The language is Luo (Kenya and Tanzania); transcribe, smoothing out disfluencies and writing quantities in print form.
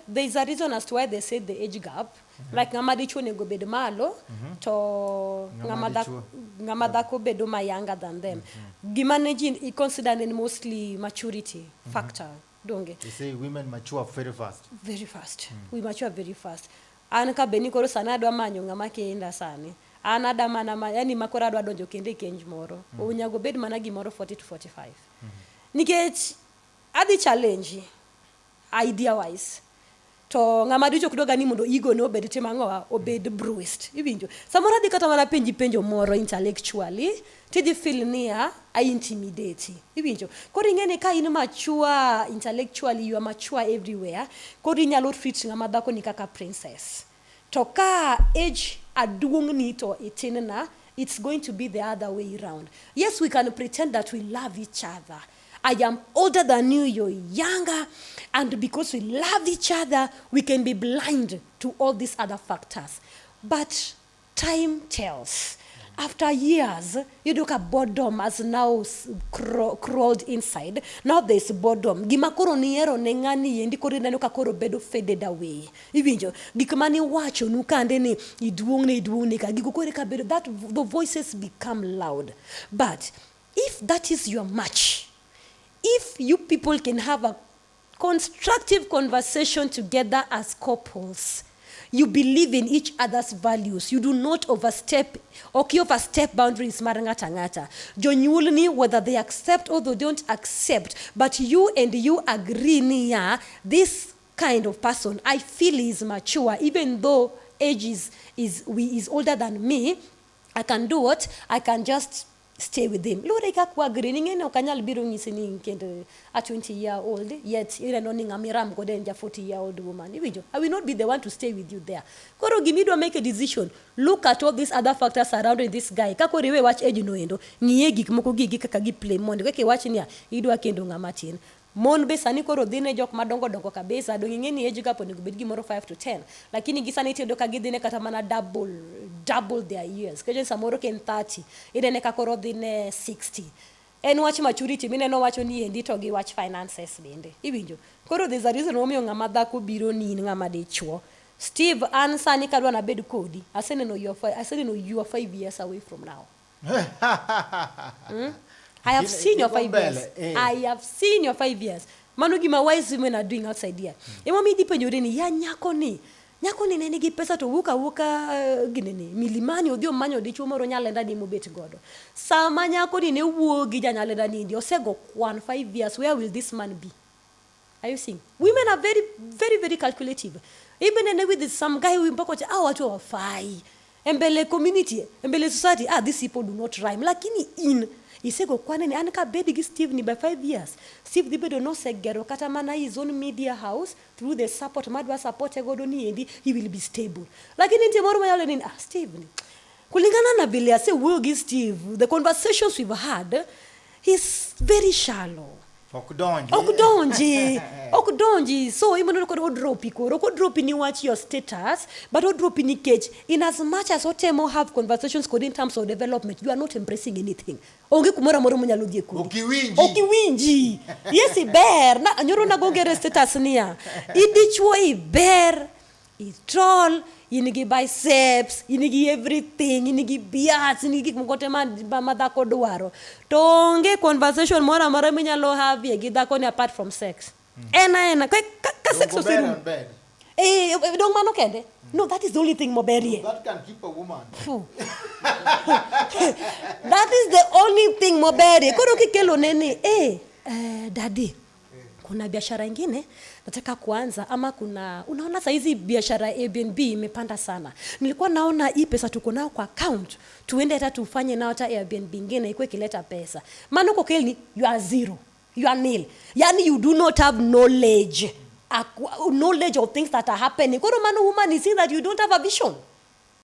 There's a reason as to why they say the age gap. Like ngamadichwo nego bed malo to ngamadako bedo ma younger than them. Gimanaging considering mostly maturity factor. Donge. They say women mature very fast. Very fast. We mature very fast. Anka benikoro sanado amanyo ngamake enda sani. Anada mana yani makora do adonjo kende kenj moro. Onyago bed mana gimoro 40 to 45. Nikech adi challenge idea wise. To ngamadicho kudoga ni mundo ego no obed temangoa obed bruised. Ibinjo. Samora dikata mana penjo moro intellectually. Tidi feel near I intimidate. Ibinjo. Kori ngene ka inu mature intellectually, you are mature everywhere. Kori nyalo treat ngamadako ni kaka princess. Toka age aduong ni to itinena, it's going to be the other way around. Yes, we can pretend that we love each other. I am older than you, you're younger, and because we love each other, we can be blind to all these other factors. But time tells. After years, you look at boredom has now crawled inside. Now there's boredom. Gimakoro niero nengani yendi kori nanuka koro bedo faded away. Ibinjo gikamani wacho nukande ni iduong ka gikokore ka bedo, that the voices become loud. But if that is your match, if you people can have a constructive conversation together as couples, you believe in each other's values. You do not overstep boundaries marangata. Jonyulni, whether they accept or they don't accept, but you and you agree niya, this kind of person I feel is mature, even though age is older than me. I can do what? I can just stay with him. Lord, I kwa greening and okanyal biro ngisini kende a 20-year-old, yet even owning a miram go then 40-year-old woman. I will not be the one to stay with you there. Koro gimido make a decision. Look at all these other factors surrounding this guy. Kako rewe watch age no endo. Ngiye gik moko gigi kaka gi play monde. Weke watch niya ido akendo ngamatin. Mon be sani koro dhine jok madongo kabisa do ngeni age gap ni gubedi moro 5 to 10, lakini gisani tedo ka gidine kata mana double their years. Keje samoro ken 30 idene ka koro dhine 60. En watch maturity mine no wacho ni endi to gi watch finances bende. Ibinjo. Koro there's a reason why ngama dhako biro ni ngama dichwo. Steve ansani kadwa na bed kodi. I said no you are 5 years away from now. I have seen your 5 years. I have seen your 5 years. Manugi ma wise women are doing outside here. Emomi dipenjo ni ya nyako ni nene gi pesa to wuka ginene milimani odio manyo dicho moro nyalenda ni mobet godo. Sama nyako ni ne wuogi janyalenda ni ndi osego 5 years. Where will this man be? Are you seeing? Women are very, very, very calculative. Even with some guy who mpako watu wafai. Embele community, embele society, these people do not rhyme. Lakini isego kwanene anaka bedi Steve ni by 5 years. Steve dibedo no segero kata mana his own media house through the support madwa support egodo ni endi, he will be stable. Lakini ntimoro mayale ni Steve ni kulingana na vile ase will Steve, the conversations we've had, he's very shallow. Okudonji. So even no drop ni watch your status, but drop ni cage. In as much as otemo have conversations in terms of development, you are not embracing anything. Onge kumora moro munyalogie ku. Okiwinji. Yes, bear. Na nyoro na gongere status niya. Idichwo bear. It's troll. Inigi biceps, inigi everything, inigi biats, inigi mkote madako duaro. Tonge conversation mora minyalo have ye gidako ni apart from sex. Ena ka sex osiru. Don't mano kende. No, that is the only thing moberi. That can keep a woman. That is the only thing moberi. Koro kikelo nene, daddy. Kuna biashara ingine nataka kuanza ama unaona saizi biashara Airbnb imepanda sana. Nilikuwa naona hii pesa tuko nao kwa account tuende hata tufanye nao hata Airbnb ingine ikuwe kileta pesa. Maana uko kweli you are zero. You are nil. Yani you do not have knowledge of things that are happening. Kwa maana woman is saying that you don't have a vision.